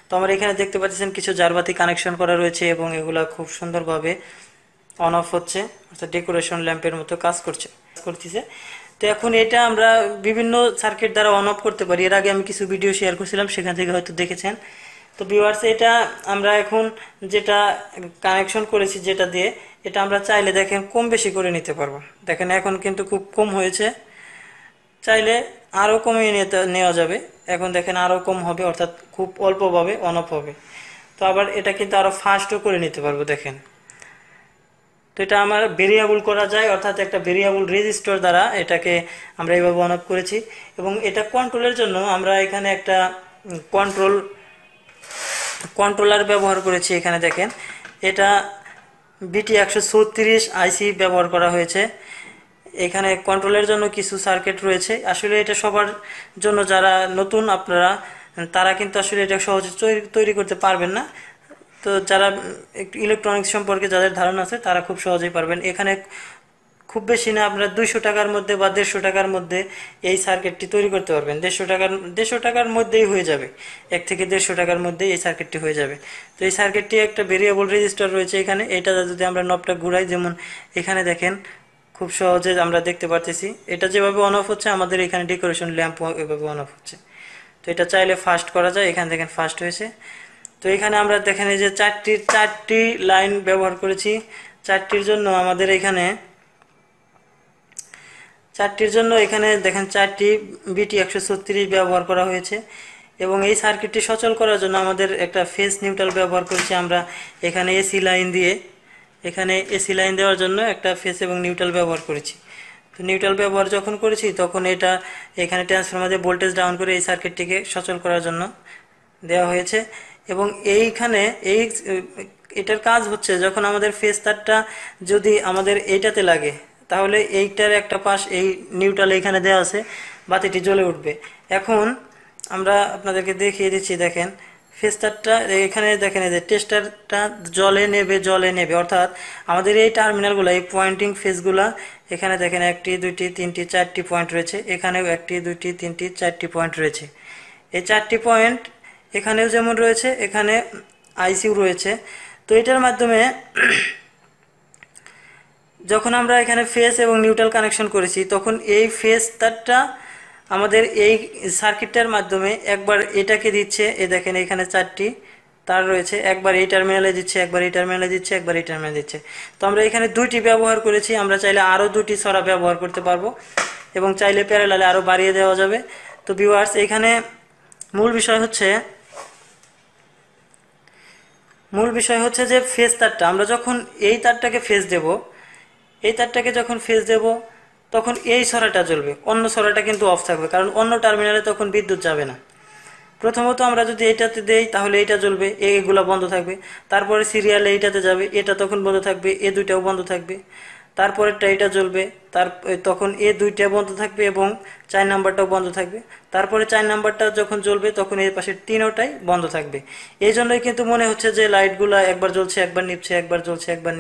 তো আমরা এখানে দেখতে পাচ্ছেন কিছু জারবাতি কানেকশন করা রয়েছে এবং এগুলা খুব সুন্দরভাবে অন অফ হচ্ছে, অর্থাৎ ডেকোরেশন ল্যাম্পের মতো করতেছে। তো এখন এটা আমরা বিভিন্ন সার্কিট দ্বারা অন অফ করতে পারি। এর আগে আমি কিছু ভিডিও শেয়ার করছিলাম, সেখান থেকে হয়তো দেখেছেন। তো ভিউয়ার্স, এটা আমরা এখন যেটা কানেকশন করেছি যেটা দিয়ে, এটা আমরা চাইলে দেখেন কম বেশি করে নিতে পারবো। দেখেন এখন কিন্তু খুব কম হয়েছে, চাইলে আরও কমিয়ে নেওয়া যাবে। এখন দেখেন আরও কম হবে, অর্থাৎ খুব অল্পভাবে অন অফ হবে। তো আবার এটা কিন্তু আরও ফাস্টও করে নিতে পারবো দেখেন। তো এটা আমার ভেরিয়েবল করা যায়, অর্থাৎ একটা ভেরিয়েবল রেজিস্টার দ্বারা এটাকে আমরা এইভাবে অন অফ করেছি। এবং এটা কন্ট্রোলের জন্য আমরা এখানে একটা কন্ট্রোলার ব্যবহার করেছি। এখানে দেখেন এটা BT136 আইসি ব্যবহার করা হয়েছে। এখানে কন্ট্রোলের জন্য কিছু সার্কিট রয়েছে। আসলে এটা সবার জন্য, যারা নতুন আপনারা, তারা কিন্তু আসলে এটা সহজে তৈরি করতে পারবেন না। তো যারা একটু ইলেকট্রনিক্স সম্পর্কে যাদের ধারণা আছে তারা খুব সহজেই পারবেন। এখানে খুব বেশি না, আপনারা 200 টাকার মধ্যে বা 150 টাকার মধ্যে এই সার্কিটটি তৈরি করতে পারবেন। 150 টাকার মধ্যেই হয়ে যাবে, 1 থেকে 150 টাকার মধ্যেই এই সার্কিটটি হয়ে যাবে। তো এই সার্কিটটি একটা ভেরিয়েবল রেজিস্টার রয়েছে এখানে। এটা যদি আমরা নবটা ঘুরাই, যেমন এখানে দেখেন খুব সহজে আমরা দেখতে পারতেছি এটা যেভাবে অন অফ হচ্ছে, আমাদের এখানে ডেকোরেশন ল্যাম্প এভাবে অন অফ হচ্ছে। তো এটা চাইলে ফাস্ট করা যায়, এখানে দেখেন ফাস্ট হয়েছে। তো এখানে আমরা দেখেন এই যে চারটি লাইন ব্যবহার করেছি। চারটির জন্য এখানে দেখেন 4টি BT136 ব্যবহার করা হয়েছে। এবং এই সার্কিটটি সচল করার জন্য আমাদের একটা ফেজ নিউট্রাল ব্যবহার করেছি আমরা এখানে এসি লাইন দেওয়ার জন্য একটা ফেজ এবং নিউট্রাল ব্যবহার করেছি। তো নিউট্রাল ব্যবহার যখন করেছি তখন এটা এখানে ট্রান্সফরমার দিয়ে ভোল্টেজ ডাউন করে এই সার্কিটটিকে সচল করার জন্য দেওয়া হয়েছে। এবং এটার কাজ হচ্ছে, যখন আমাদের ফেজ তারটা যদি আমাদের এইটাতে লাগে, তাহলে এইটার একটা পাশ এই নিউট্রাল এখানে দেওয়া আছে, বাতিটি জ্বলে উঠবে। এখন আমরা আপনাদেরকে দেখিয়ে দিচ্ছি, দেখেন ফেজ তারটা এখানে দেখেন এই যে টেস্টারটা জ্বলে নেবে, অর্থাৎ আমাদের এই টার্মিনালগুলো, এই পয়েন্টিং ফেজগুলা, এখানে দেখেন 1টি 2টি 3টি 4টি পয়েন্ট রয়েছে, এখানেও 1টি 2টি 3টি 4টি পয়েন্ট রয়েছে। এই 4টি পয়েন্ট এখানেও যেমন রয়েছে, এখানে আইসিউ রয়েছে। তো এটার মাধ্যমে যখন আমরা এখানে ফেজ এবং নিউট্রাল কানেকশন করেছি, তখন এই ফেজ তারটা আমাদের এই সার্কিটটার মাধ্যমে একবার এটাকে দিচ্ছে। দেখেন এখানে 4টি তার রয়েছে, একবার এই টার্মিনালে দিচ্ছে, একবার এই টার্মিনালে দিচ্ছে, একবার এই টার্মিনালে দিচ্ছে। তো আমরা এখানে 2টি ব্যবহার করেছি, আমরা চাইলে আরও 2টি ছড়া ব্যবহার করতে পারবো এবং চাইলে প্যারালালে আরও বাড়িয়ে দেওয়া যাবে। তো ভিউয়ার্স, এখানে মূল বিষয় হচ্ছে যে ফেজ তারটা আমরা যখন এই তারটাকে ফেজ দেব, তখন এই ছড়াটা জ্বলবে, অন্য ছড়াটা কিন্তু অফ থাকবে, কারণ অন্য টার্মিনালে তখন বিদ্যুৎ যাবে না। প্রথমত আমরা যদি এইটাতে দেই তাহলে এইটা জ্বলবে, এগুলা বন্ধ থাকবে। তারপরে সিরিয়ালে এইটাতে যাবে, এটা তখন বন্ধ থাকবে, এ দুইটাও বন্ধ থাকবে। তারপরেরটা এটা জ্বলবে, তখন এ দুইটা বন্ধ থাকবে এবং 4 নাম্বারটাও বন্ধ থাকবে। তারপরে 4 নাম্বারটা যখন জ্বলবে তখন এর পাশে 3টাই বন্ধ থাকবে। এই জন্যই কিন্তু মনে হচ্ছে যে লাইটগুলা একবার জ্বলছে একবার নিভছে, একবার জ্বলছে একবার নিভছে।